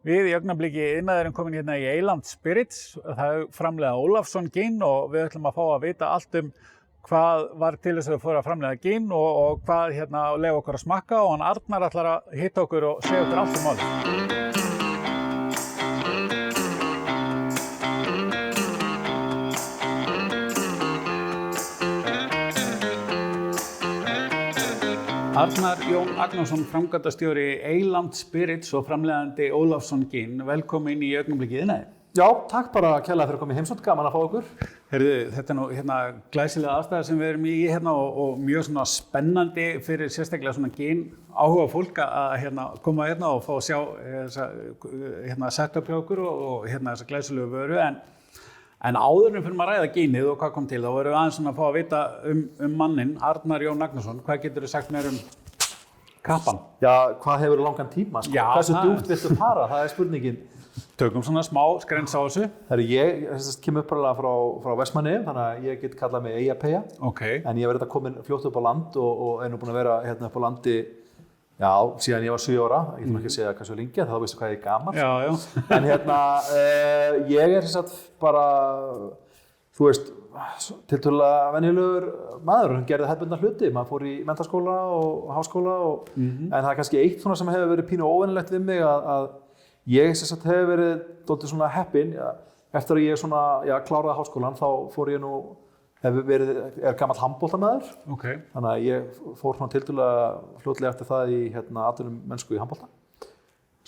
Við í augnabliki iðnaðurinn komin hérna í Eyland Spirits, það framleiða Ólafsson gin og við ætlum að fá að vita allt hvað var til þess að við fórum að framleiða gin og hvað leyfa okkur að smakka og hann Arnar ætlar að hitta okkur og segja okkur allt málið. Arnar Jón Agnarsson, framkvæmdastjóri Eyland Spirits og framleiðandi Ólafsson gin. Velkomin í augnablikið iðnaði. Já, takk bara kærlega fyrir að koma í heimsókn, gaman að fá okkur. Heyrðu, þetta nú glæsilega aðstæða sem við erum í og mjög svona spennandi fyrir sérstaklega svona gin áhuga fólk að koma og fá að sjá setup hjá okkur og þessa glæsilegu vöru. En áður fyrir maður að ræða ginið og hvað kom til, þá verðum við aðeins svona að fá að vita manninn, Arnar Jón Agnarsson. Hvað geturðu sagt mér kappan? Já, hvað hefur langan tíma? Sko? Hversu djúpt viltu fara? Það er spurningin. Tökum svona smá skrens á þessu. Ég kemur upphaflega frá Vestmannaeyjum, þannig að ég get kallað mig Eyjapeyja. Okay. En ég verið komin fljótt upp á land og er nú búin að vera upp á landi síðan ég var 7 ára. Ég ætlum ekki að segja hversu lengi, þá veistu hvað ég er gamall. Já. En ég er bara, þú veist, tiltölulega venjulegur maður. Hann gerði hefðbundna hluti. Maður fór í menntaskóla og háskóla en það er kannski eitt svona sem hefur verið pínu óvenjulegt við mig að ég hefur verið dálítið svona heppinn. Eftir að ég kláraði háskólann þá fór ég nú er gamall handboltamaður. Okay. Þannig að ég fór svona tiltölulega fljótlega eftir það í atvinnumennsku í handbolta.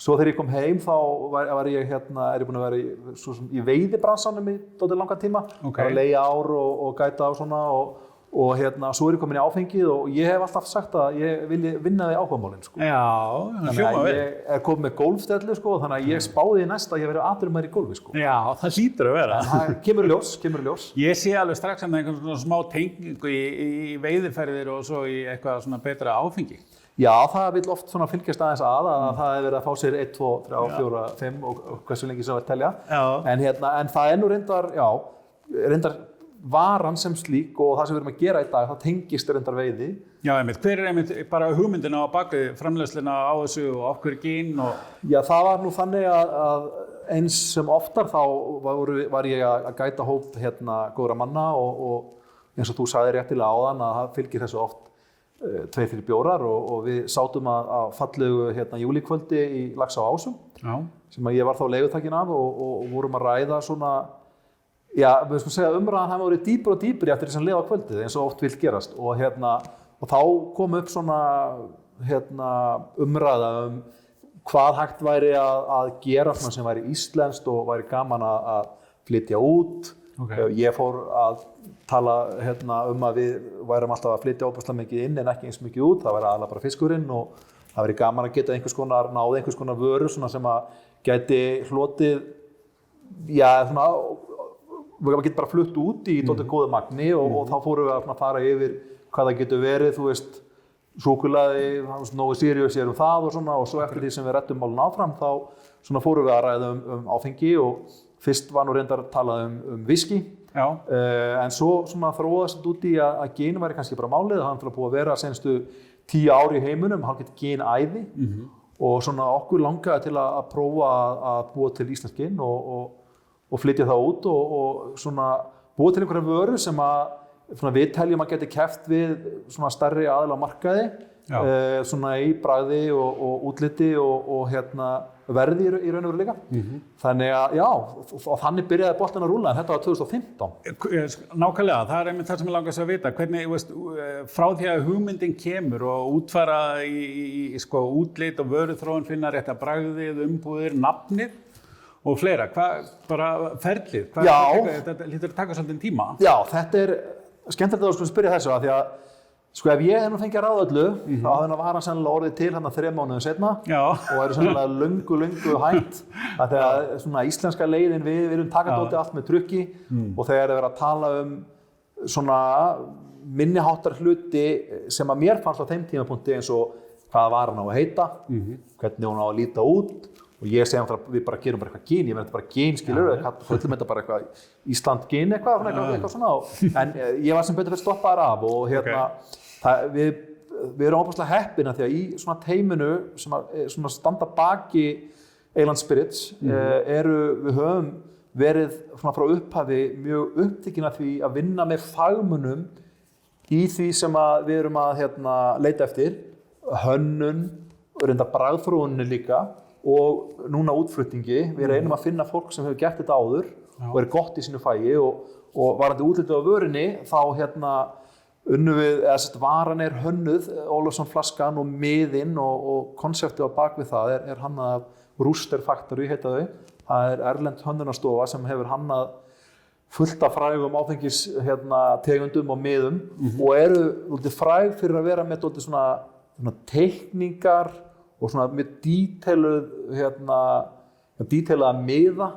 Svo þegar ég kom heim þá er ég búinn að vera í veiðibransanum í dálítið langan tíma. Okay. Að leigja ár og gæta á svona og svo er ég komin í áfengið og ég hef alltaf sagt að ég vilji vinna við áhugamálin. Sko. Já, þannig að ég er komin með golfstellu þannig að ég spáði í næsta að ég verið atvinnumaður í golfi. Sko. Já, það hlýtur að vera. Það kemur í ljós. Ég sé alveg strax einhvern svona smá tengingu í veiðiferðir og svo í eitthvað svona betra áfengi. Já, það vil oft svona fylgjast aðeins að það er verið að fá sér 1, 2, 3, 4, 5 og hversu lengi sem það telja. En það er nú reyndar varan sem slík og það sem við erum að gera í dag, það tengist reyndar veiði. Já, einmitt. Hver er bara hugmyndina á bakvið framleiðsluna á þessu og okkur gin og... Já, það var nú þannig að eins sem oftar þá var ég að gæta hóp góðra manna og eins og þú sagði réttilega áðan að það fylgir þessu oft 2-3 bjórar og við sátum að fallegu júlíkvöldi í Laxá á Ásum. Já. Sem að ég var þá leigutakinn af og vorum að ræða svona við skulum segja umræðan hafi verið dýpri og dýpri eftir því sem leið á kvöldið eins og oft vill gerast og þá kom upp svona umræða hvað hægt væri að gera sem væri íslenskt og væri gaman að flytja út. Okay. Ég fór að tala að við værum alltaf að flytja óbúslega mikið inn en ekki eins mikið út, það væri aðalega bara fiskurinn og það væri gaman að geta náð einhvers konar vöru sem að gæti hlotið við getum bara flutt út í dálítið góðu magni og þá fórum við að fara yfir hvað það getur verið, þú veist, súkkulaði, Nói Sirius það og svo eftir því sem við ræddum málun áfram þá fórum við að ræða áfengi og fyrst var nú reyndar talað whisky, en svo þróaðist þetta út í að gin væri kannski bara málið, það er búið að vera senstu 10 ár í heiminum, hálfgett ginæði og okkur langaði til að prófa að búa til íslensk gin og flytja það út og búa til einhverja vöru sem við teljum að geti keppt við stærri aðila á markaði í bragði og útliti og verði í raun og veru líka. Þannig að og þannig byrjaði boltinn að rúlla en þetta var 2015. Nákvæmlega, það er einmitt það sem ég langast að vita. Hvernig, frá því að hugmyndin kemur og útfæra í útlit og vöruþróun finna rétta bragðið, umbúðir, nafnið og fleira, bara ferlið, þetta hlýtur að taka svolítið tíma? Já, þetta er skemmtilegt að þú spyrja þessu að því að ef ég hef nú fengið að ráða öllu, þá hafði var hann sennilega orðið til 3 mánuðum seinna og eru sennilega löngu hætt. Þegar íslenska leiðin, við erum takandótið allt með trukki og þegar er verið að tala minniháttar hluti sem að mér fannst á þeim tímapunkti eins og hvað var hann á að heita, hvernig hún á að líta út. Og ég segi að við bara gerum eitthvað gin, ég verði bara gin, skilur, höllum þetta bara eitthvað Ísland gin eitthvað svona. En ég var sem betur fyrir stoppaður af og við erum óbúslega heppin að því að í svona teiminu sem standa baki Eland Spirits, við höfum verið frá upphafi mjög upptekin af því að vinna með fagmönnum í því sem við erum að leita eftir, hönnun, reyndar bragðþróuninni líka og núna útflutningi. Við reynum að finna fólk sem hefur gert þetta áður og er gott í sínu fagi og varandi útlitið á vörunni þá unnum við, varan hönnuð, Ólafsson flaskan og miðinn og konseptið á bakvið það hannað af Rooster Factory heita þau. Það erlend hönnunarstofa sem hefur hannað fullt af frægum áfengis tegundum og miðum og eru fræg fyrir að vera með svona teikningar og svona með díteilaða miða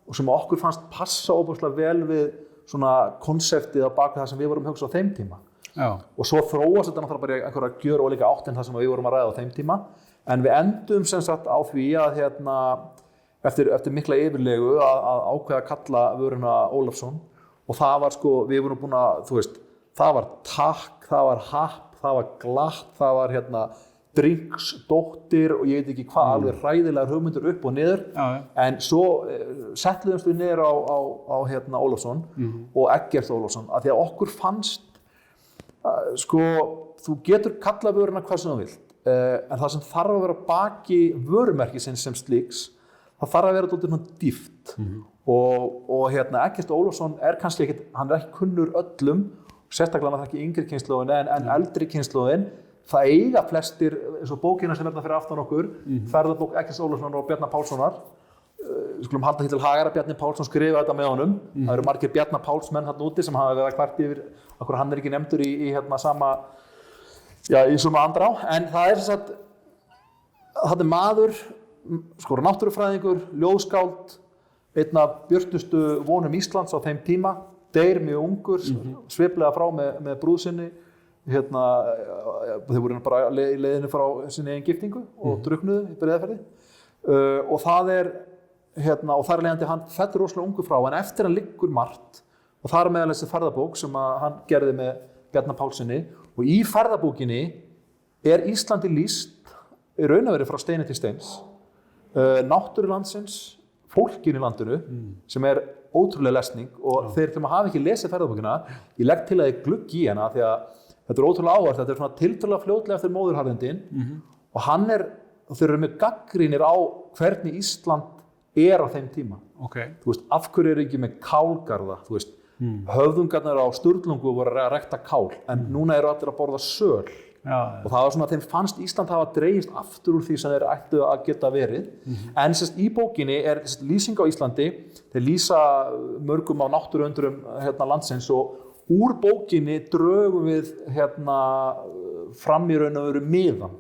og sem okkur fannst passa óbúslega vel við svona konseptið á bakvið það sem við vorum að hugsa á þeim tíma. Já. Og svo þróast þetta náttúrulega bara í einhverja gjörólíka átt en það sem við vorum að ræða á þeim tíma. En við endum sem sagt á því að eftir mikla yfirlegu að ákveða að kalla vöruna Ólafsson og það var við vorum búin að, það var takk, það var happ, það var glatt, það var drinksdóttir og ég veit ekki hvað, alveg hræðilegar hugmyndir upp og niður. En svo settluðumst við niður á Ólafsson og Eggert Ólafsson af því að okkur fannst þú getur kallað vöruna hvað sem þú vilt en það sem þarf að vera baki vörumerkisins sem slíks það þarf að vera dálítið svona dýpt og Eggert Ólafsson kannski ekkert, hann ekki kunnur öllum sérstaklega það ekki yngri kynslóðin en eldri kynslóðin það eiga flestir eins og bókina sem fyrir aftan okkur ferðabók Eggerts Ólafssonar og Bjarna Pálssonar við skulum halda því til hagar að Bjarni Pálsson skrifa þetta með honum það eru margir Bjarna Pálsmenn þarna úti sem hafa verið að kvart yfir okkur hann ekki nefndur í sama í svona andrá en það sem sagt það maður náttúrufræðingur, ljóðskáld einn af björtustu vonum Íslands á þeim tíma deyr mjög ungur sviplega frá með brúð sinni þeir voru bara í leiðinu frá sinni eigin giftingu og druknuðu í Breiðafirði og það og þar leiðandi hann fellur rosalega ungur frá en eftir hann liggur margt og það meðal þessi ferðabók sem hann gerði með Bjarna Pálssyni og í ferðabókinni Íslandi lýst í raun og veru frá steini til steins náttúru landsins, fólkinu í landinu sem ótrúlega lesning og þeir sem hafa ekki lesið ferðabókina ég legg til að ég gluggi í hana því að þetta ótrúlega áhvert, þetta svona tiltölulega fljótlega eftir móðurharðindin og þeir eru með gaggrínir á hvernig Ísland á þeim tíma. Þú veist, af hverju ekki með kálgarða, þú veist, höfðungarnir á Sturlungu voru að rækta kál, en núna eru allir að borða söl. Og það var svona að þeim fannst Ísland hafa dregist aftur úr því sem þeir ættu að geta verið. En í bókinni lýsing á Íslandi, þeir lýsa mörgum á náttúruundrum landsins og úr bókinni drögum við fram í raun og veru miðan.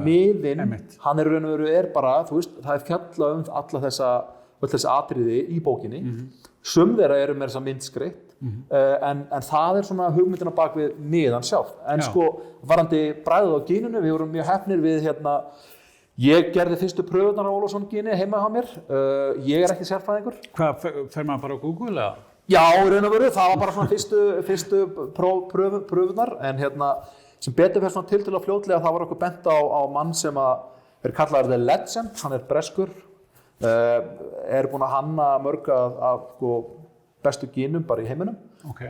Miðinn, hann í raun og veru bara, þú veist, það fjallað alla þessi atriði í bókinni. Sum þeirra eru með þessa myndskreytt, en það svona hugmyndina bak við miðan sjálf. En varandi bragðið á gínunu, við vorum mjög heppnir við ég gerði fyrstu pröfurnar á Ólafsson gíni heima hjá mér. Ég ekki sérfræðingur. Hvað, fer maður bara á Google eða? Já, í raun og veru, það var bara svona fyrstu pröfurnar, en sem betur fyrir svona tiltölulega fljótlega þá var okkur bent á mann sem kallaður The Legend, hann breskur, búinn að hanna mörg af bestu gínum bara í heiminum.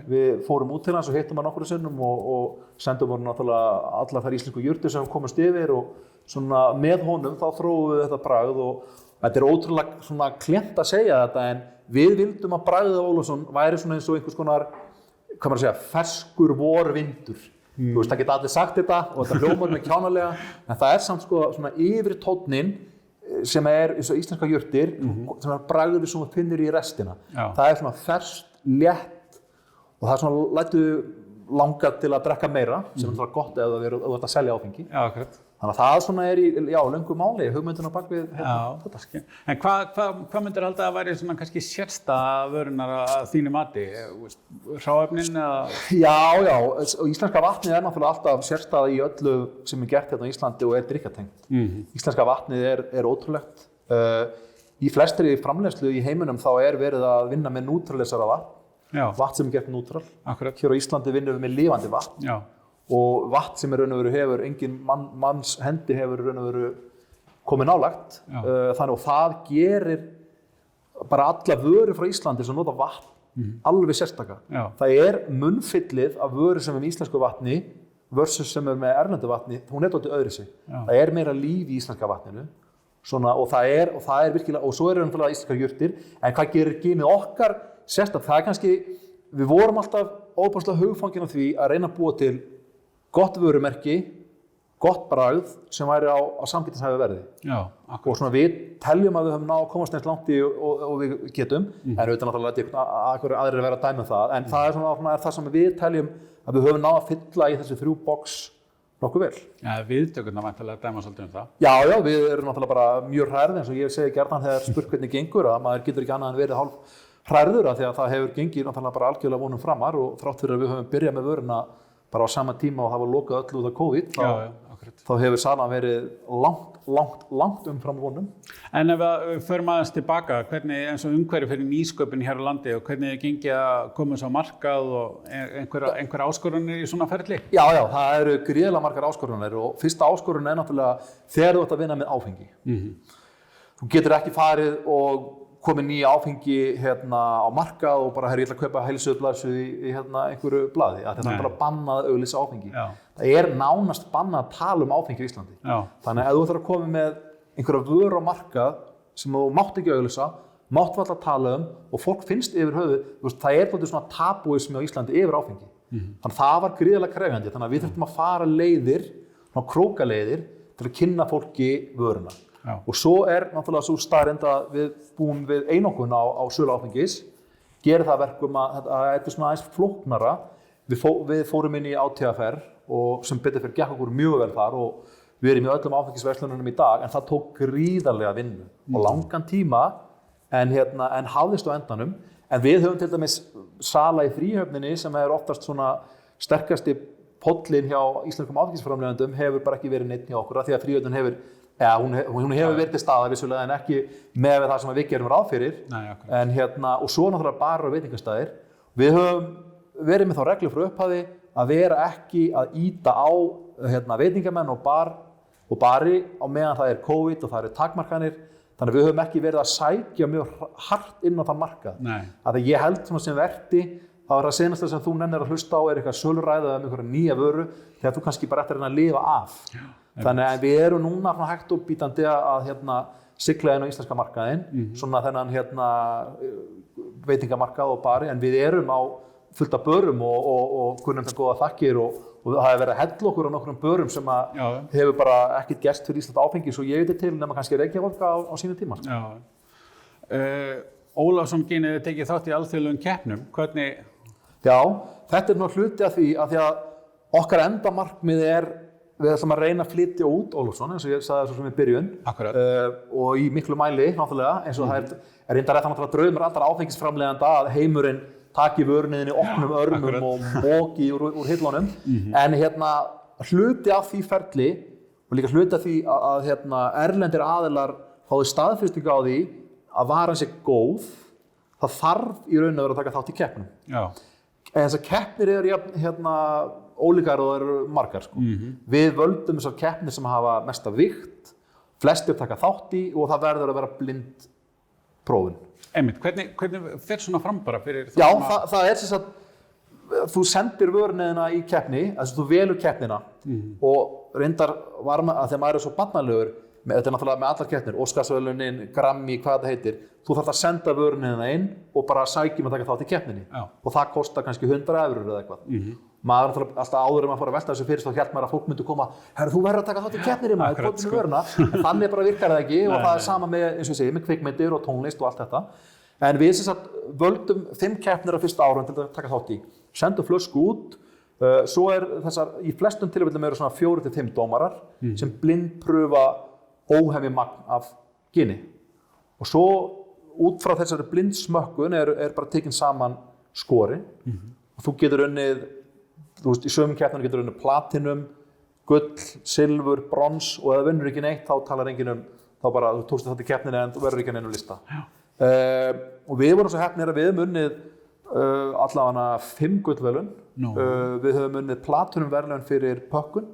Við fórum út til hans og hittum hann nokkrum sinnum og sendum honum náttúrulega allar þær íslensku jurtir sem komust yfir og svona með honum þá þróum við þetta bragð og þetta ótrúlega svona klent að segja þetta en við vildum að bragðið af Ólafsson væri svona eins og einhvers konar, hvað maður að segja, ferskur vorvindur. Þú veist, það geta allir sagt þetta og þetta hljómar með kjánalega, en það samt svona yfir tónninn sem eins og íslenska jurtir, sem bragðið sem þú finnur í restina. Það svona ferskt, létt og það svona lætu langað til að drekka meira, sem er gott ef þú ert að selja áfengi. Já, akkurat. Þannig að það svona í löngu máli, hugmyndina bak við þetta. En hvað myndir halda að væri svona kannski sérstæða vörunar að þínu mati? Hráefnin eða? Já, og íslenska vatnið náttúrulega alltaf sérstæða í öllu sem gert hérna á Íslandi og drykkjartengt. Íslenska vatnið ótrúlegt. Í flestri framleiðslu í heiminum þá verið að vinna með nútralisera vatn. Vatn sem gert nútral. Akkurat. Hér á Íslandi vinnum við með lifandi vatn. Og vatn sem í raun og veru hefur engin manns hendi hefur í raun og veru komið nálægt, þannig og það gerir bara alla vöru frá Íslandi sem nota vatn alveg sérstaka. Það munnfyllið af vöru sem með íslensku vatni versus sem með erlendu vatni, hún dálítið öðruvísi. Það meira líf í íslenska vatninu. Svona, og það er virkilega, og svo náttúrulega íslenskar jurtir, en hvað gerir genið okkar sérstakt? Það kannski, við vorum alltaf óbúslega hugfangin á því að reyna að búa til gott vörumerki, gott bragð sem væri á samkeppnishæfu verði. Og svona við teljum að við höfum náð að komast eins langt í og við getum, en auðvitað náttúrulega að aðrir vera að dæma það, en það er það sem við teljum að við höfum náð að fylla í þessi 3 box nokkuð vel. Viðtökurnar væntanlega dæma svolítið það. Já, við erum náttúrulega bara mjög hrærð, eins og ég segi gjarnan þegar spurt hvernig gengur, að maður getur ekki annað en verið hálf hrærður, af því að það hefur gengið náttúrulega bara algjörlega vonum framar og þrátt fyrir að við höfum byrjað með vöruna bara á sama tíma og það var lokað öllu út af COVID, þá hefur salan verið langt umfram vonum. En ef við förum aðeins tilbaka, hvernig eins og umhverfi fyrir nýsköpun hér á landi og hvernig gengið að koma svo á markað og einhver áskorunir í svona ferli? Já, það eru gríðarlega margar áskorunir og fyrsta áskorun náttúrulega þegar þú ert að vinna með áfengi. Þú getur ekki farið og komið nýja áfengi á markað og bara ég ætla að kaupa heilsuðblaðsu í einhverju blaði. Það er bara bannað að auglýsa áfengi. Það nánast bannað að tala um áfengi í Íslandi. Þannig að ef þú ætlar að koma með einhverja vöru á markað sem þú mátt ekki auglýsa, mátt varla að tala um og fólk finnst yfir höfuð, það dálítið svona tabúismi á Íslandi yfir áfengi. Þannig að það var gríðarlega krefjandi. Þannig að við þurftum að fara leiðir, svona krókaleiðir til að kynna fólki vöruna. Og svo náttúrulega svo staðreynd að við búum við einokun á sölu áfengis, gerir það verkum að þetta svona aðeins flóknara. Við fórum inn í ÁTVR og sem betur fyrir gekk okkur mjög vel þar og við erum í öllum áfengisverslunum í dag, en það tók gríðarlega vinnu og langan tíma en hafðist á endanum. En við höfum til dæmis sala í Fríhöfninni sem oftast svona sterkasti pollinn hjá íslenskum áfengisframleiðendum hefur bara ekki verið neitt hjá okkur af því að Fríhöfnin hefur hún hefur verið til staðar vissulega en ekki með það sem við gerum ráð fyrir. Og svo náttúrulega barar og veitingastæðir. Við höfum verið með þá reglu frá upphafi að vera ekki að ýta á veitingamenn og bari á meðan það COVID og það eru takmarkanir. Þannig að við höfum ekki verið að sækja mjög hart inn á þann markað. Að ég held svona sem verti það senasta sem þú nennir að hlusta á eitthvað söluræða um einhverja nýja vöru þegar þú kannski bara eftir að lifa af. Þannig að við erum núna hægt og bítandi að sigla inn á íslenska markaðinn, svona þennan veitingamarkað og bari, en við erum á fullt af börum og kunnum það góða þakkir og það hefur verið að hella okkur á nokkrum börum sem hefur bara ekkert gerst fyrir Ísland áfengi, svo ég veit til nema kannski Reykjavík á sínu tíma. Ólafsson genið tekið þátt í alþjóðlegum keppnum, hvernig? Já, þetta nú hluti af því að okkar endamarkmið við ætlum að reyna að flytja út Ólafsson, eins og ég sagði svo sem í byrjun. Og í miklu mæli, náttúrulega, eins og það reyndar náttúrulega draumur allra áfengisframleiðenda að heimurinn taki vörniðinni opnum örmum og móki úr hillunum. En hluti af því ferli og líka hluti af því að erlendir aðilar fái staðfestingu á því að varan sé góð, það þarf í raun að vera að taka þátt í keppnum. En þessar keppnir eru ólíkar og það eru margar. Við völdum þessar keppnir sem hafa mesta vigt, flestir taka þátt í og það verður að vera blind prófun. Einmitt, hvernig fer svona fram bara fyrir það? Já, það sem sagt þú sendir vörniðina í keppni, þú velur keppnina og reyndar að þegar maður svo barnalegur, þetta náttúrulega með allar keppnir, Óskarsverðlaunin, Grammy, hvað þetta heitir, þú þarft að senda vörniðina inn og bara sækjum að taka þátt í keppninni. Og það kostar kannski 100 eurur eða eitthvað. Maður alltaf áður maður fór að velta þessu fyrir, þá hélt maður að fólk myndi koma, þú verður að taka þátt í keppninni maður, komdu með vöruna. En þannig bara virkar það ekki og það er sama með, eins og ég segi, með kvikmyndir og tónlist og allt þetta. En við sem sagt völdum 5 keppnir á fyrsta árun til að taka þátt í, sendum flösku út, svo í flestum tilfellum eru svona 4 til 5 dómarar sem blindprufa óhemju magn af gini. Og svo út frá þessari blindsmökkun er bara tekin saman skori og þú getur unnið, í sömum keppnum getur unnið platinum, gull, silfur, brons og ef það vinnur ekki neitt þá talar enginn þá bara þú tókst þetta í keppninu en þú verður ekki neinu lista. Og við vorum svo heppnir að við höfum unnið allavega 5 gullverðlaun. Við höfum unnið platinumverðlaun fyrir pökkun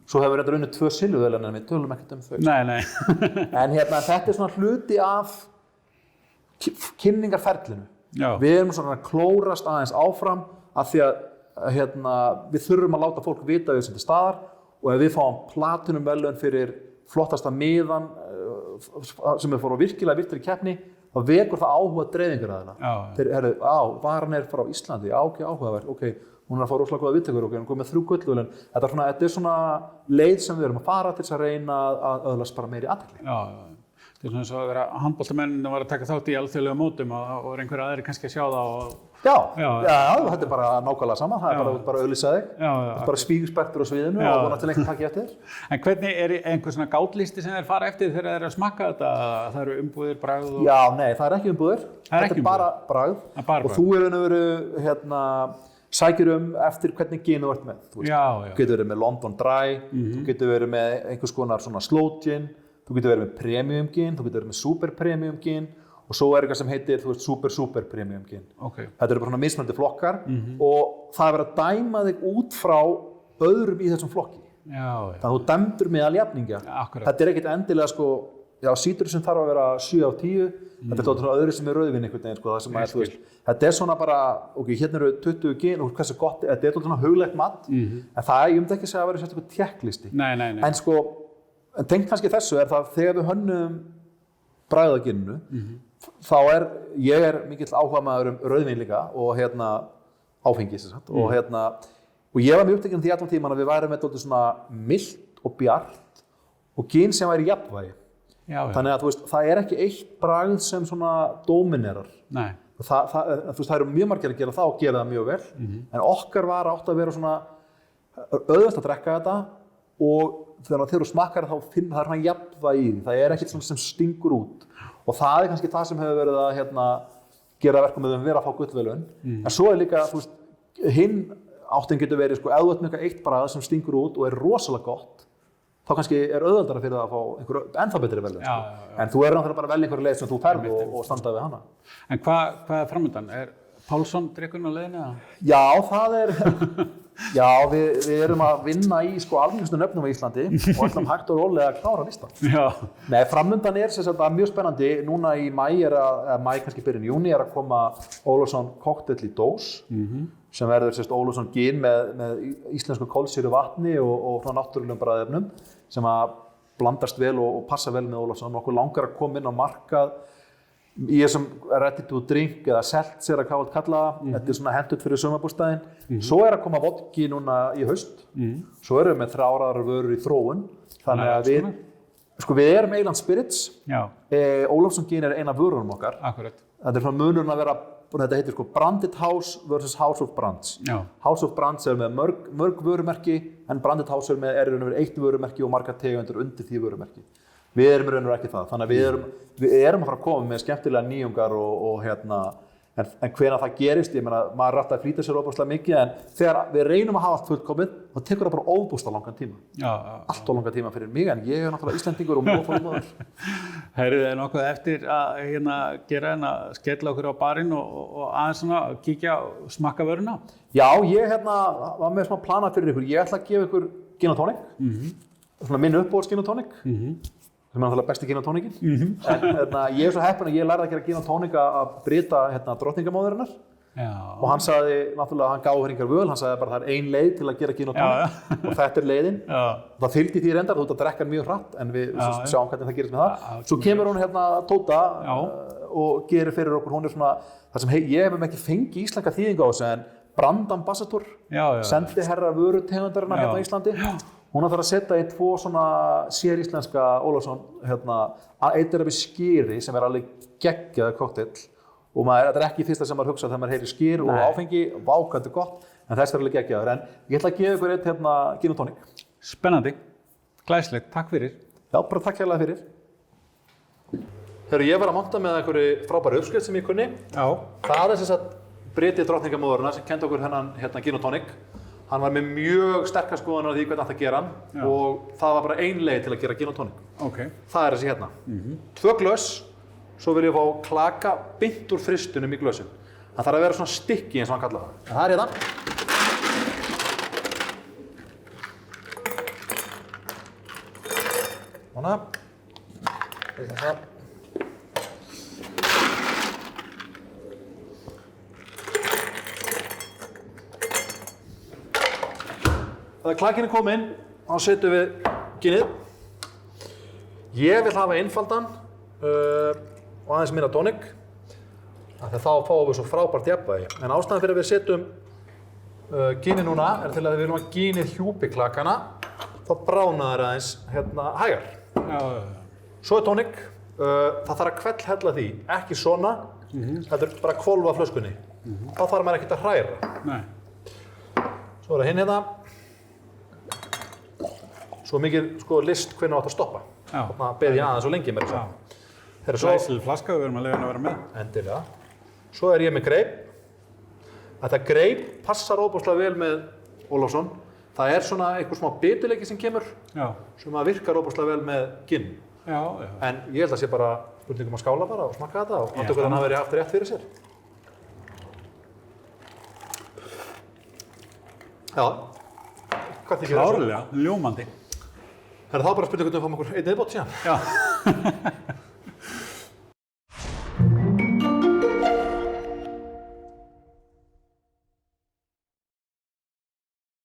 Svo hefur við unnið 2 silfurverðlaun en við tölum ekkert þau. Nei. En þetta er svona hluti af kynningarferlinu. Já. Við erum svona að klórast aðeins áfram af því að við þurfum að láta fólk vita við sem til staðar og ef við fáum platinumverðlaun fyrir flottasta miðan sem við fórum virkilega virtri keppni þá vekur það áhuga dreifingaraðila. Þeir varan frá Íslandi, ok, áhugaverð, ok, hún að fá rosalega góða viðtökur, ok, hún kom með 3 gullverðlaun. Þetta er svona leið sem við erum að fara til þess að reyna að öðlast bara meiri athygli. Já. Þetta er svona eins og að vera handboltamenn var að taka þátt í alþjóðlegum mótum og einhverja aðrir kannski að sjá það og... Já, þetta er bara nákvæmlega sama, það er bara auglýsa þig, bara spíguspertur á sviðinu og vonandi lengt takk eftir. En hvernig er einhver svona gátlýsti sem þeir fara eftir þegar þeir eru að smakka þetta? Það eru umbúðir, bragð og... Já, nei, það er ekki umbúðir, þetta er bara bragð og þú er raun og veru sækir eftir hvernig gin þú ert með. Þú getur verið með London Dry, þú getur verið með einhvers konar svona slow gin, þú getur verið með premium gin, þú getur verið með super premium gin og svo er eitthvað sem heitir, super premium gin. Okay. Þetta eru bara svona mismunandi flokkar og það er verið að dæma þig út frá öðrum í þessum flokki. Þannig að þú dæmdur með aljafningja. Þetta er ekkert endilega sítur sem þarf að vera 7 af 10. Þetta er svona öðru sem er rauðvín einhvern veginn, það sem er, þetta er svona bara, ok, hérna eru 20 gin og hversu gott, þetta er svona huglegt mat, en það ég myndi ekki segja að vera sérstakur tékklisti. Nei. En tengt kannski þessu er það þegar við hönnum bragðaginnu, þá ég mikill áhugamaður rauðvín líka og áfengi og ég var mjög upptekinn því allan tíman að við værum með dálítið svona milt og bjart og gin sem væri í jafnvægi. Þannig að það er ekki eitt bragð sem svona dominerar. Nei. Það eru mjög margir að gera það og gera það mjög vel, en okkar var átt að vera svona auðvelt að drekka þetta og þegar þú smakkar þá það er hann jafnvægi í því, það er ekkert sem stingur út og það er kannski það sem hefur verið að gera verkum með að vera að fá gullverðlaun. En svo er líka, hinn áttin getur verið, ef þú ert með eitt bragð sem stingur út og er rosalega gott, þá kannski er auðveldara fyrir það að fá einhver ennþá betri verðlaun. En þú náttúrulega bara að velja einhverja leið sem þú ferð og standa við hana. En hvað er framundan? Er Pálsson drykkurinn á leiðinni? Já, það er... Já, við erum að vinna í algengustu nöfnum á Íslandi og ætlum hægt og rólega að klára listan. Nei, framundan er mjög spennandi. Núna í maí kannski byrjun júní er að koma Ólafsson kokteil í dós sem verður Ólafsson gin með íslensku kolsýru vatni og náttúrulegum bragðefnum sem að blandast vel og passa vel með Ólafsson. Okkur langar að koma inn á markað í þessum ready to drink eða seltzer að hvað kalla það. Þetta er svona hentut fyrir sumarbústaðinn. Svo er að koma vodki núna í haust. Svo erum við með 3 áraðar vörur í þróun. Þannig að við erum Eiland Spirits. Ólafsson gin er eina vörunum okkar. Akkurat. Þetta er svona munurinn að vera, þetta heitir Branded House versus House of Brands. House of Brands er með mörg vörumerki en Branded House er með eitt vörumerki og margar tegundir undir því vörumerki. Við erum raun og ekki það, þannig að við erum að fara að koma með skemmtilega nýjungar en hvenær það gerist, ég meina, maður rætt að flýta sér óbúslega mikið, en þegar við reynum að hafa allt fullkomið, þá tekur það bara óbúslega langan tíma. Allt of langan tíma fyrir mig, en ég er náttúrulega Íslendingur og mjög fólkmaður. Heyrðu þið nokkuð eftir að gera að skella okkur á barinn og aðeins svona kíkja og smakka vöruna? Já, ég var með smá planað fyrir ykkur. Ég ætla að gefa ykkur gin og tonic, svona minn uppbóðs gin og tonic. Sem er náttúrulega besti gin og tonicin. En ég er svo heppinn að ég lærði að gera gin og tonic að Brita drottningamóðurinnar. Og hann sagði, náttúrulega, hann gaf okkur völ, hann sagði bara það er ein leið til að gera gin og tonic og þetta er leiðin. Það fylgdi því reyndar, þú ert að drekka hann mjög hratt en við sjáum hvernig það gerist með það. Svo kemur hún Tóta og gerir fyrir okkur, hún er svona, það sem ég hef ekki fengið íslenska þýðingu á þessu en brand ambassador, sendiherra vörutegundarinnar á Íslandi. Hún þarf að setja í 2 svona séríslenska Ólafsson, eitt er við skyri sem er alveg geggjaður kokteil og þetta er ekki fyrsta sem maður hugsa þegar maður heyrir skyr og áfengi, vákandi gott, en þess er alveg geggjaður. En ég ætla að gefa ykkur eitt gin og tonic. Spennandi, glæsilegt, takk fyrir. Já, bara takk hérlega fyrir. Ég var að monta með einhverju frábæru uppskrift sem ég kunni. Það er sem sagt Briti drottningamóðurinnar sem kendi okkur hennan gin og tonic. Hann var með mjög sterkar skoðanir á því hvernig það gera hann og það var bara ein leið til að gera gin og tonic. Það er þessi hérna. 2 glös, svo vil ég fá klaka beint úr fristunum í glösin. Það þarf að vera svona stikki eins og hann kallar það. Það er hérna. svona. Þessa. Þegar klakinn kominn, þá setjum við ginið. Ég vil hafa einfaldan og aðeins minna tónik, af því þá fáum við svo frábært jafnvægi. En ástæðan fyrir að við setjum ginið núna er til að við viljum að ginið hjúpi klakana, þá brána þær aðeins hægar. Svo er tónik, það þarf að hvellhella því, ekki svona, þetta er bara að hvolfa flöskunni. Þá þarf maður ekkert að hræra. Nei. Svo er það hinn hérna. Svo mikið list hvernig átt að stoppa. Þannig að beði aðeins svo lengi með þessu. Glæsileg flaska, við erum að leyfa henni að vera með. Endilega. Svo er ég með greip. Þetta greip passar óbúslega vel með Ólafsson. Það er svona einhver smá biturleiki sem kemur, sem að virkar óbúslega vel með ginn. En ég held að sé bara spurningum að skála bara og smakka þetta og áttu hvernig hann hafi verið haft rétt fyrir sér. Já. Hvað þykir þessu? Klárlega, ljómandi. Það er þá bara spurning hvernig við fáum okkur einn viðbót síðan. Já.